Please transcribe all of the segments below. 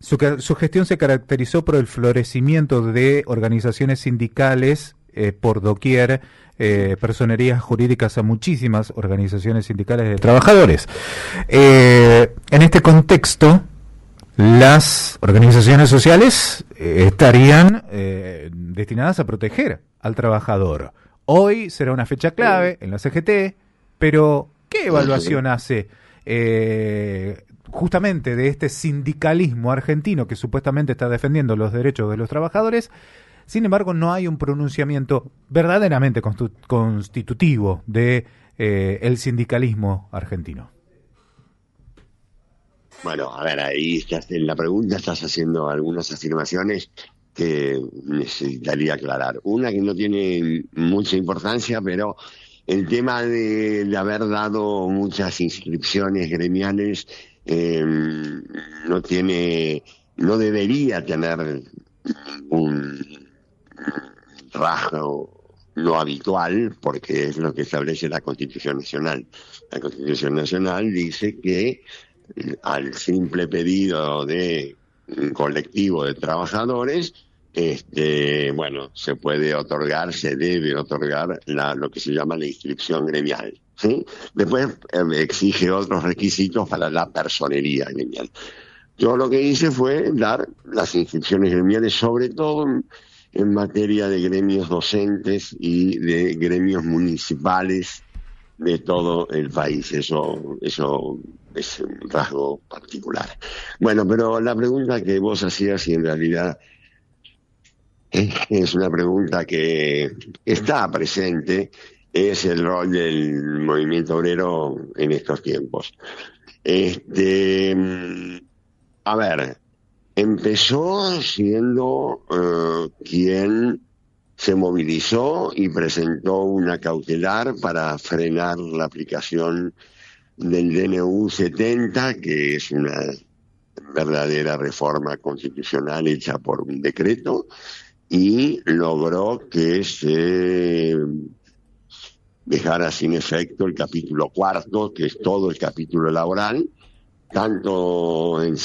Su gestión se caracterizó por el florecimiento de organizaciones sindicales por doquier, personerías jurídicas a muchísimas organizaciones sindicales de trabajadores. En este contexto, las organizaciones sociales estarían destinadas a proteger al trabajador. Hoy será una fecha clave en la CGT, pero ¿qué evaluación hace justamente de este sindicalismo argentino que supuestamente está defendiendo los derechos de los trabajadores? Sin embargo, no hay un pronunciamiento verdaderamente constitutivo de el sindicalismo argentino. Bueno, a ver, ahí estás, en la pregunta estás haciendo algunas afirmaciones que necesitaría aclarar. Una que no tiene mucha importancia, pero el tema de haber dado muchas inscripciones gremiales no debería tener un rasgo no habitual, porque es lo que establece la Constitución Nacional. La Constitución Nacional dice que al simple pedido de un colectivo de trabajadores, se debe otorgar lo que se llama la inscripción gremial, ¿sí? Después exige otros requisitos para la personería gremial. Yo lo que hice fue dar las inscripciones gremiales, sobre todo en materia de gremios docentes y de gremios municipales de todo el país. Eso es un rasgo particular. Bueno, pero la pregunta que vos hacías, y en realidad es una pregunta que está presente, es el rol del movimiento obrero en estos tiempos. A ver, empezó siendo quien se movilizó y presentó una cautelar para frenar la aplicación del DNU 70, que es una verdadera reforma constitucional hecha por un decreto, y logró que se dejara sin efecto el capítulo cuarto, que es todo el capítulo laboral, tanto en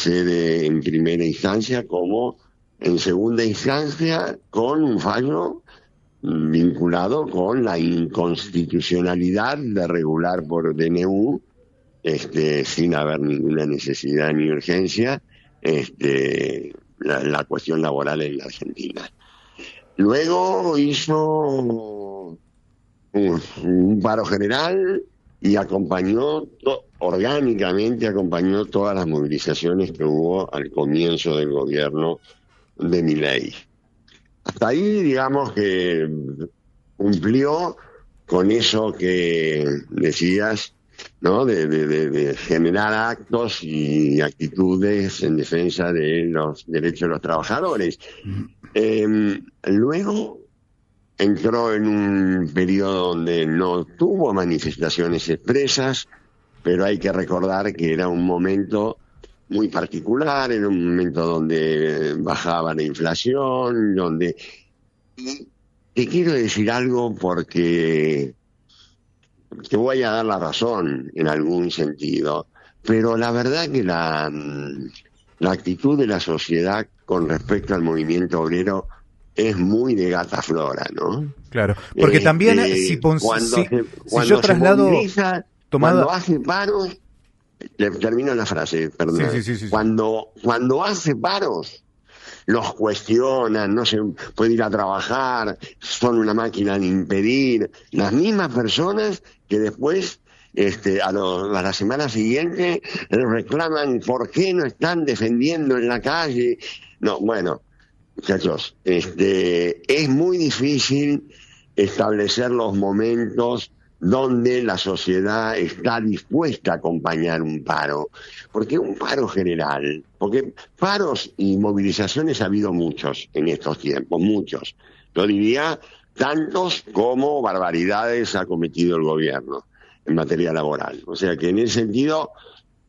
primera instancia como en segunda instancia, con un fallo vinculado con la inconstitucionalidad de regular por DNU, sin haber ninguna necesidad ni urgencia, la cuestión laboral en la Argentina. Luego hizo un paro general y orgánicamente acompañó todas las movilizaciones que hubo al comienzo del gobierno de Milei. Hasta ahí, digamos que cumplió con eso que decías, ¿no? De generar actos y actitudes en defensa de los derechos de los trabajadores. Luego entró en un periodo donde no tuvo manifestaciones expresas, pero hay que recordar que era un momento muy particular, era un momento donde bajaba la inflación, Y te quiero decir algo porque te voy a dar la razón en algún sentido, pero la verdad que la actitud de la sociedad con respecto al movimiento obrero es muy de gata flora, ¿no? Claro, porque también si yo traslado... Cuando hace paros, le termino la frase, perdón. Sí. Cuando hace paros, los cuestionan, no se puede ir a trabajar, son una máquina de impedir. Las mismas personas que después, a la semana siguiente, reclaman por qué no están defendiendo en la calle. No, bueno, muchachos, es muy difícil establecer los momentos donde la sociedad está dispuesta a acompañar un paro. Porque un paro general, porque paros y movilizaciones ha habido muchos en estos tiempos, muchos. Yo diría tantos como barbaridades ha cometido el gobierno en materia laboral. O sea que en ese sentido,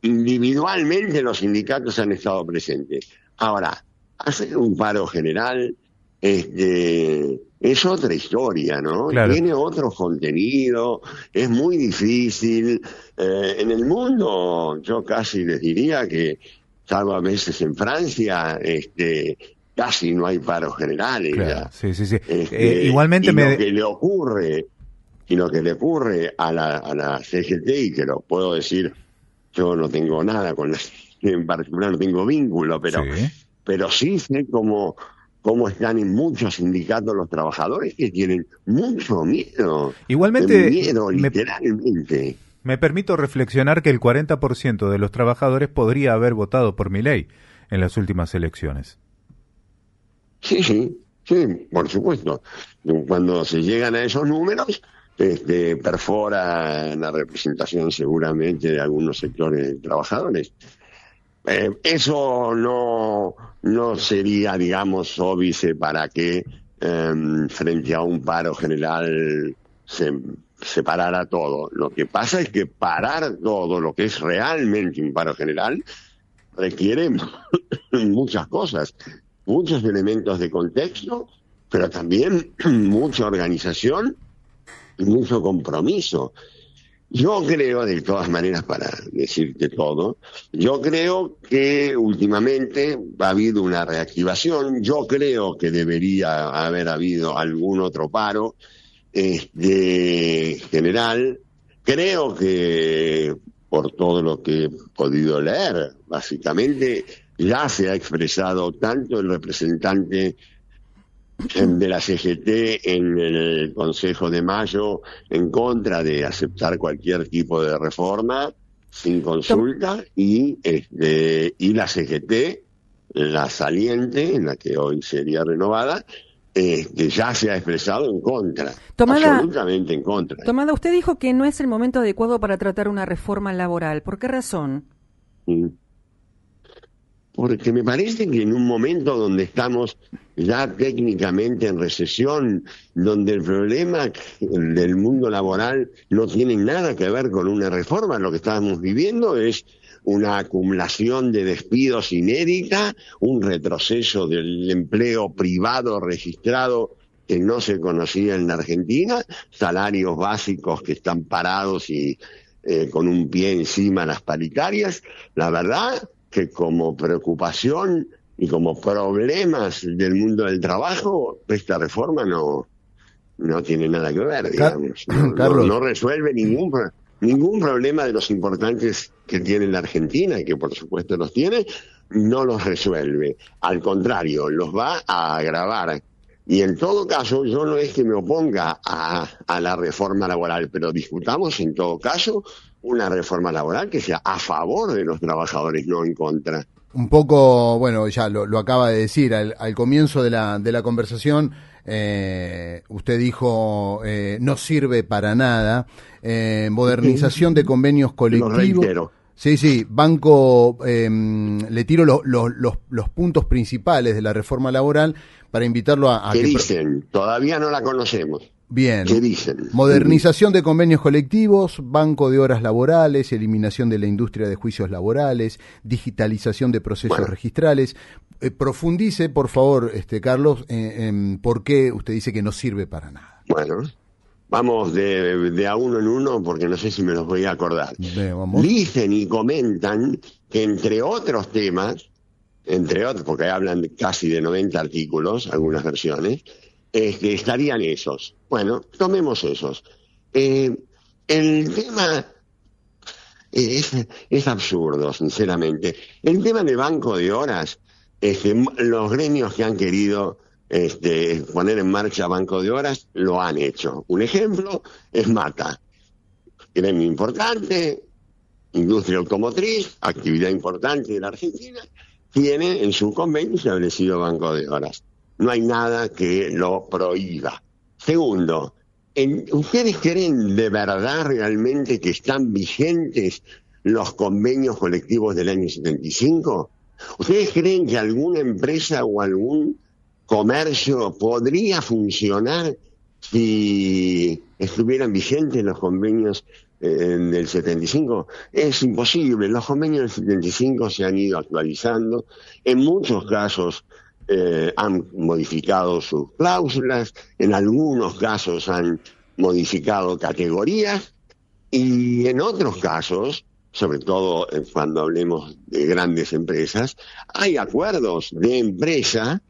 individualmente los sindicatos han estado presentes. Ahora, hacer un paro general es otra historia, ¿no? Claro. Tiene otro contenido, es muy difícil. En el mundo, yo casi les diría que salvo a veces en Francia, casi no hay paros generales. Claro, sí, sí, sí. Igualmente lo que le ocurre a la CGT, y que lo puedo decir, yo no tengo nada con la CGT en particular, no tengo vínculo, pero sí sé cómo están en muchos sindicatos los trabajadores que tienen mucho miedo. Igualmente, miedo, literalmente. Me permito reflexionar que el 40% de los trabajadores podría haber votado por Milei en las últimas elecciones. Sí, por supuesto. Cuando se llegan a esos números, perfora la representación seguramente de algunos sectores de trabajadores. Eso no sería, digamos, óbice para que frente a un paro general se parara todo. Lo que pasa es que parar todo lo que es realmente un paro general requiere muchas cosas, muchos elementos de contexto, pero también mucha organización y mucho compromiso. Yo creo, de todas maneras, para decirte todo, yo creo que últimamente ha habido una reactivación. Yo creo que debería haber habido algún otro paro general. Creo que, por todo lo que he podido leer, básicamente ya se ha expresado tanto el representante de la CGT en el Consejo de Mayo en contra de aceptar cualquier tipo de reforma sin consulta, y la CGT, la saliente, en la que hoy sería renovada, ya se ha expresado en contra, absolutamente en contra. Tomada, usted dijo que no es el momento adecuado para tratar una reforma laboral. ¿Por qué razón? Porque me parece que en un momento donde estamos ya técnicamente en recesión, donde el problema del mundo laboral no tiene nada que ver con una reforma, lo que estamos viviendo es una acumulación de despidos inédita, un retroceso del empleo privado registrado que no se conocía en la Argentina, salarios básicos que están parados y con un pie encima las paritarias. La verdad que como preocupación y como problemas del mundo del trabajo, esta reforma no tiene nada que ver, digamos. Carlos. No resuelve ningún problema de los importantes que tiene la Argentina, y que por supuesto los tiene, no los resuelve. Al contrario, los va a agravar. Y en todo caso, yo no es que me oponga a la reforma laboral, pero discutamos en todo caso una reforma laboral que sea a favor de los trabajadores, no en contra. Un poco, bueno, ya lo acaba de decir, al comienzo de la conversación, usted dijo, no sirve para nada, modernización de convenios colectivos. Lo reitero. Sí, Banco, le tiro los puntos principales de la reforma laboral para invitarlo a ¿Qué dicen? Todavía no la conocemos. Bien. ¿Qué dicen? Modernización de convenios colectivos, banco de horas laborales, eliminación de la industria de juicios laborales, digitalización de procesos registrales. Profundice, por favor, Carlos, en por qué usted dice que no sirve para nada. Bueno, vamos de a uno en uno, porque no sé si me los voy a acordar. Vamos. Dicen y comentan que entre otros temas, porque hablan casi de 90 artículos, algunas versiones, estarían esos. Bueno, tomemos esos. El tema es absurdo, sinceramente. El tema del banco de horas, los gremios que han querido poner en marcha banco de horas lo han hecho. Un ejemplo es Mata, gremio importante, industria automotriz, actividad importante de la Argentina, tiene en su convenio establecido banco de horas. No hay nada que lo prohíba. Segundo, ¿ustedes creen de verdad realmente que están vigentes los convenios colectivos del año 75? ¿Ustedes creen que alguna empresa o algún comercio podría funcionar si estuvieran vigentes los convenios del 75? Es imposible. Los convenios del 75 se han ido actualizando. En muchos casos han modificado sus cláusulas, en algunos casos han modificado categorías, y en otros casos sobre todo cuando hablemos de grandes empresas, hay acuerdos de empresa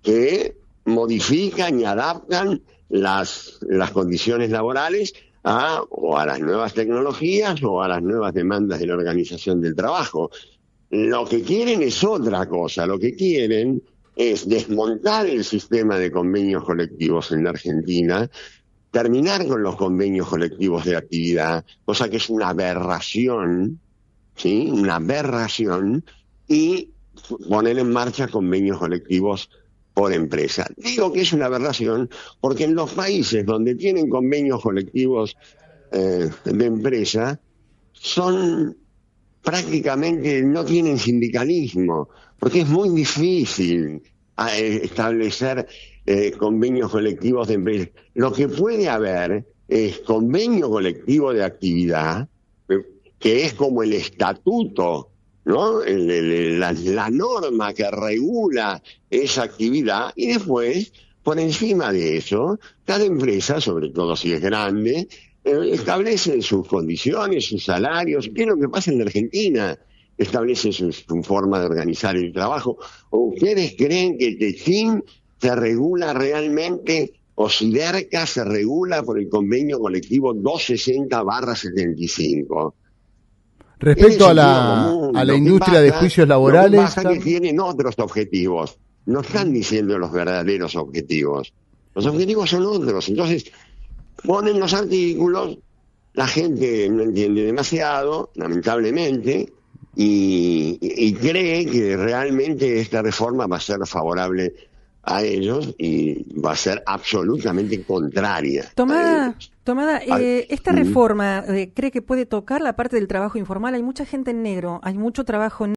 que modifican y adaptan las condiciones laborales o a las nuevas tecnologías o a las nuevas demandas de la organización del trabajo. Lo que quieren es otra cosa, lo que quieren es desmontar el sistema de convenios colectivos en la Argentina, terminar con los convenios colectivos de actividad, cosa que es una aberración, ¿sí? Una aberración, y poner en marcha convenios colectivos por empresa. Digo que es una aberración porque en los países donde tienen convenios colectivos de empresa son prácticamente no tienen sindicalismo, porque es muy difícil establecer convenios colectivos de empresa. Lo que puede haber es convenio colectivo de actividad, que es como el estatuto, ¿no? La norma que regula esa actividad, y después, por encima de eso, cada empresa, sobre todo si es grande, establece sus condiciones, sus salarios. ¿Qué es lo que pasa en la Argentina? Establece su forma de organizar el trabajo. ¿O ustedes creen que Techin se regula realmente, o Siderca se regula por el convenio colectivo 260/75? Respecto a la industria de juicios laborales... Lo que pasa es que tienen otros objetivos. No están diciendo los verdaderos objetivos. Los objetivos son otros. Entonces, ponen los artículos, la gente no entiende demasiado, lamentablemente, y cree que realmente esta reforma va a ser favorable a ellos y va a ser absolutamente contraria. Tomada, esta reforma, ¿cree que puede tocar la parte del trabajo informal? Hay mucha gente en negro, hay mucho trabajo en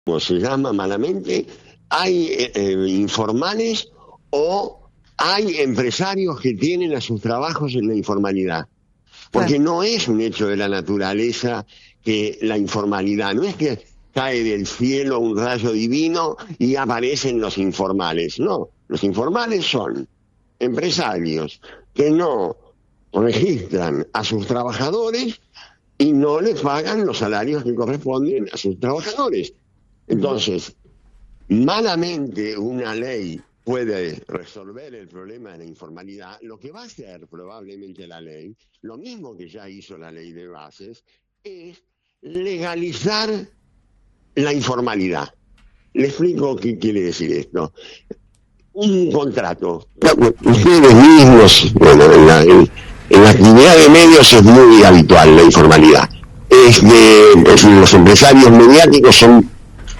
como se llama malamente, hay informales o hay empresarios que tienen a sus trabajos en la informalidad. Porque no es un hecho de la naturaleza que la informalidad, no es que cae del cielo un rayo divino y aparecen los informales. No, los informales son empresarios que no registran a sus trabajadores y no les pagan los salarios que corresponden a sus trabajadores. Entonces, malamente una ley puede resolver el problema de la informalidad. Lo que va a hacer probablemente la ley, lo mismo que ya hizo la ley de bases, es legalizar la informalidad. Le explico qué quiere decir esto. Un contrato. Ustedes mismos, bueno, en la actividad de medios es muy habitual la informalidad. Los empresarios mediáticos son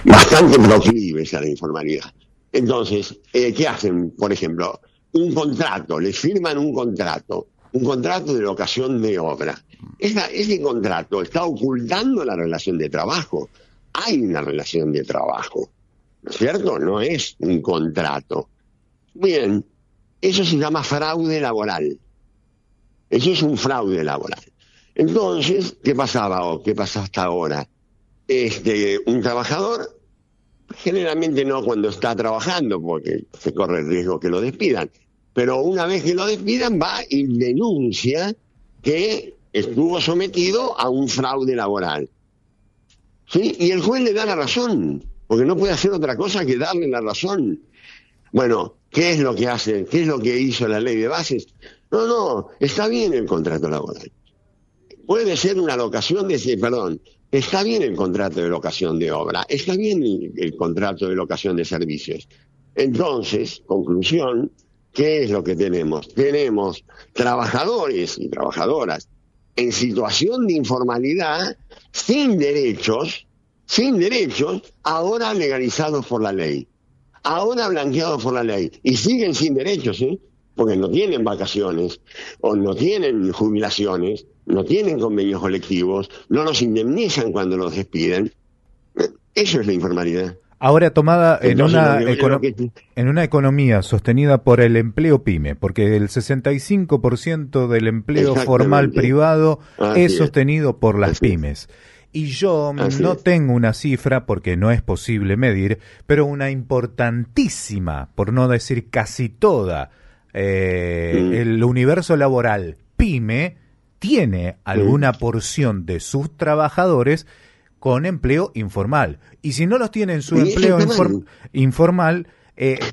bastante proclives a la informalidad. Entonces, ¿qué hacen? Por ejemplo, un contrato, les firman un contrato de locación de obra. Ese contrato está ocultando la relación de trabajo. Hay una relación de trabajo, ¿no es cierto? No es un contrato. Bien, eso se llama fraude laboral. Eso es un fraude laboral. Entonces, ¿qué pasaba o qué pasa hasta ahora? Un trabajador, generalmente no cuando está trabajando, porque se corre el riesgo que lo despidan, pero una vez que lo despidan va y denuncia que estuvo sometido a un fraude laboral. ¿Sí? Y el juez le da la razón, porque no puede hacer otra cosa que darle la razón. Bueno, ¿qué es lo que hace? ¿Qué es lo que hizo la ley de bases? No, está bien el contrato laboral. Puede ser una locación está bien el contrato de locación de obra, está bien el contrato de locación de servicios. Entonces, conclusión, ¿qué es lo que tenemos? Tenemos trabajadores y trabajadoras en situación de informalidad, sin derechos, ahora legalizados por la ley, ahora blanqueados por la ley, y siguen sin derechos, porque no tienen vacaciones, o no tienen jubilaciones, no tienen convenios colectivos, no los indemnizan cuando los despiden. Eso es la informalidad. Ahora, tomada en una economía sostenida por el empleo pyme, porque el 65% del empleo formal privado es sostenido por las pymes. Y yo Así no es. tengo una cifra porque no es posible medir, pero una importantísima, por no decir casi toda, el universo laboral PYME tiene alguna porción de sus trabajadores con empleo informal. Y si no los tiene en su Y eso empleo está mal. informal,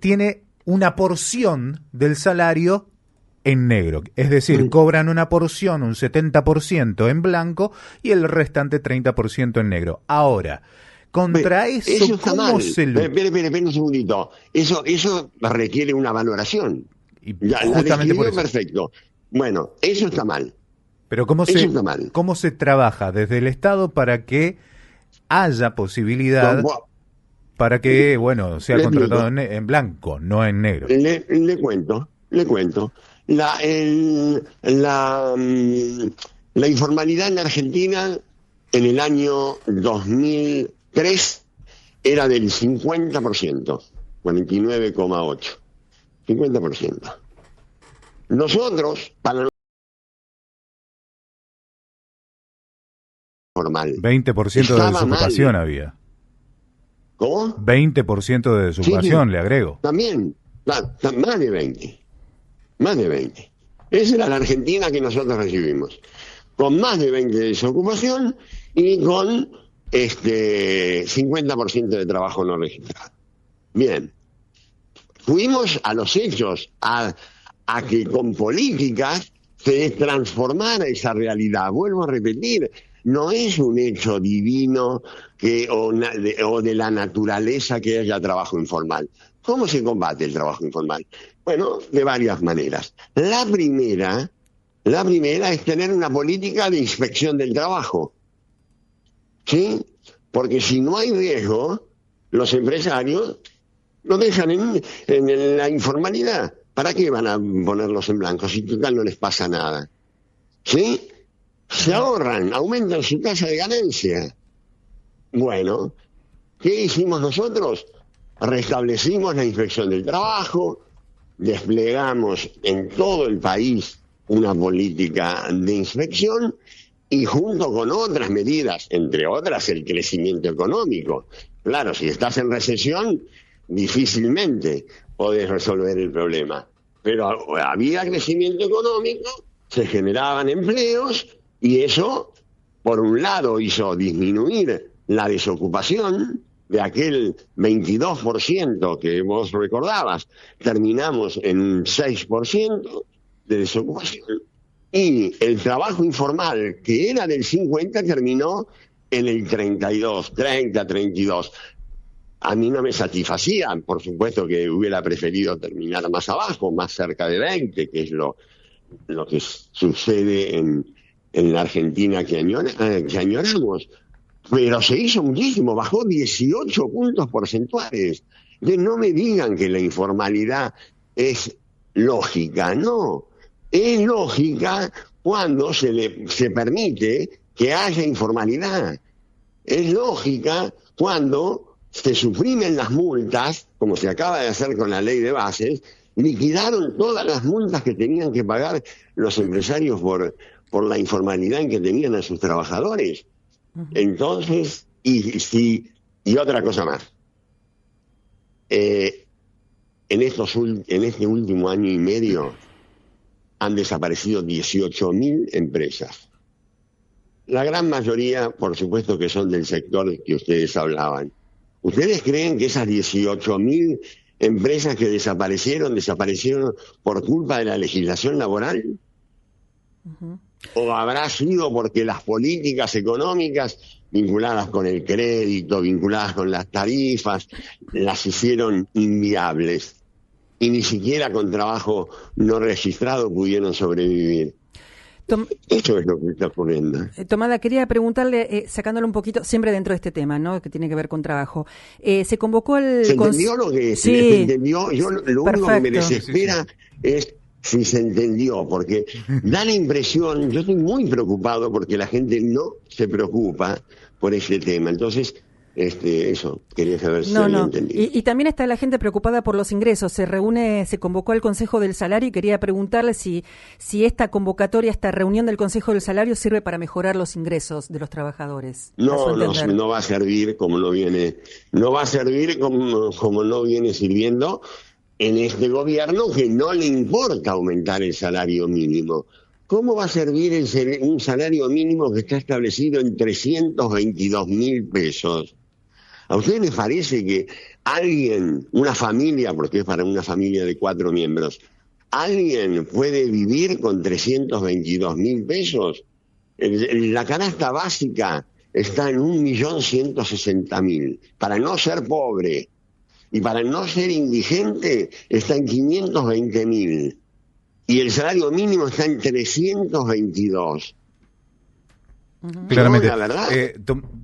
tiene una porción del salario en negro. Es decir, cobran una porción, un 70% en blanco y el restante 30% en negro. Ahora, contra eso, Eso está ¿cómo mal. se lo...? Espere un segundito. Eso requiere una valoración. Y La justamente por describió eso. perfecto. Bueno, eso está mal. Pero Eso está mal. ¿cómo se trabaja desde el Estado para que haya posibilidad para que, bueno, sea Le contratado explico. en blanco, no en negro? Le cuento. La informalidad en Argentina en el año 2003 era del 50%, 49,8%. 50%. Nosotros, para lo formal, 20% de estaba desocupación mal. había. ¿Cómo? 20% de desocupación, le agrego. También, más de 20. Más de 20. Esa era la Argentina que nosotros recibimos. Con más de 20 de desocupación y con 50% de trabajo no registrado. Bien. Fuimos a los hechos, a que con políticas se transformara esa realidad. Vuelvo a repetir, no es un hecho divino o de la naturaleza que haya trabajo informal. ¿Cómo se combate el trabajo informal? Bueno, de varias maneras. La primera es tener una política de inspección del trabajo. ¿Sí? Porque si no hay riesgo, los empresarios lo dejan en la informalidad. ¿Para qué van a ponerlos en blanco si total no les pasa nada? ¿Sí? Se ahorran, aumentan su tasa de ganancia. Bueno, ¿qué hicimos nosotros? Restablecimos la inspección del trabajo, desplegamos en todo el país una política de inspección y junto con otras medidas, entre otras el crecimiento económico. Claro, si estás en recesión, difícilmente podés resolver el problema. Pero había crecimiento económico, se generaban empleos y eso, por un lado, hizo disminuir la desocupación de aquel 22% que vos recordabas. Terminamos en un 6% de desocupación. Y el trabajo informal, que era del 50, terminó en el 32. A mí no me satisfacía, por supuesto que hubiera preferido terminar más abajo, más cerca de 20, que es lo que sucede en la Argentina que añoramos. Pero se hizo muchísimo, bajó 18 puntos porcentuales. No me digan que la informalidad es lógica, no. Es lógica cuando se permite que haya informalidad. Es lógica cuando se suprimen las multas, como se acaba de hacer con la ley de bases, liquidaron todas las multas que tenían que pagar los empresarios por la informalidad en que tenían a sus trabajadores. Entonces, y otra cosa más. En este último año y medio han desaparecido 18.000 empresas. La gran mayoría, por supuesto, que son del sector que ustedes hablaban. ¿Ustedes creen que esas 18.000 empresas que desaparecieron por culpa de la legislación laboral? ¿O habrá sido porque las políticas económicas vinculadas con el crédito, vinculadas con las tarifas, las hicieron inviables? Y ni siquiera con trabajo no registrado pudieron sobrevivir. Eso es lo que está ocurriendo. Tomada, quería preguntarle, sacándolo un poquito, siempre dentro de este tema, ¿no?, que tiene que ver con trabajo. Se convocó el... ¿Se entendió lo que sí, se entendió? Yo lo único que me desespera es si se entendió, porque da la impresión, yo estoy muy preocupado porque la gente no se preocupa por este tema. Entonces, Eso, quería saber si había entendido. Y también está la gente preocupada por los ingresos. Se convocó al Consejo del Salario y quería preguntarle si esta convocatoria, esta reunión del Consejo del Salario sirve para mejorar los ingresos de los trabajadores. No va a servir como no viene sirviendo en este gobierno, que no le importa aumentar el salario mínimo. ¿Cómo va a servir un salario mínimo que está establecido en 322.000 pesos? ¿A ustedes les parece que alguien, una familia, porque es para una familia de 4 miembros, alguien puede vivir con 322.000 pesos? La canasta básica está en 1.160.000. Para no ser pobre y para no ser indigente está en 520.000. Y el salario mínimo está en 322. Claramente. No, la verdad,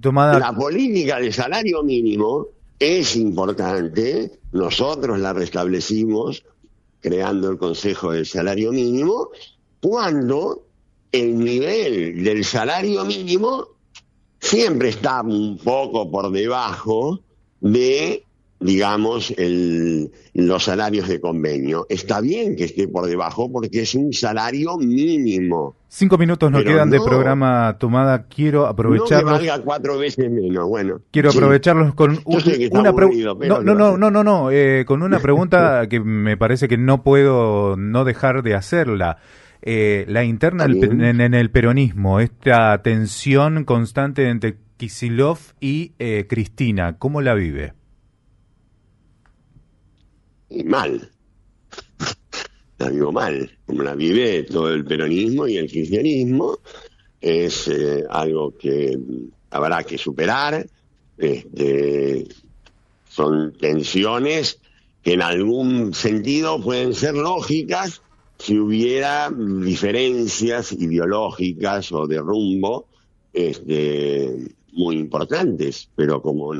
Tomada... la política de salario mínimo es importante. Nosotros la restablecimos creando el Consejo del Salario Mínimo, cuando el nivel del salario mínimo siempre está un poco por debajo de, digamos, los salarios de convenio. Está bien que esté por debajo porque es un salario mínimo. 5 minutos nos quedan de programa, Tomada. Quiero aprovecharlos. No que valga 4 veces menos, bueno. Quiero aprovecharlos con una pregunta. No, con una pregunta que me parece que no puedo no dejar de hacerla. La interna en el peronismo, esta tensión constante entre Kicillof y Cristina, ¿cómo la vive? Y mal. La vivo mal, como la vive todo el peronismo y el kirchnerismo. Es algo que habrá que superar. Son tensiones que en algún sentido pueden ser lógicas si hubiera diferencias ideológicas o de rumbo muy importantes, pero como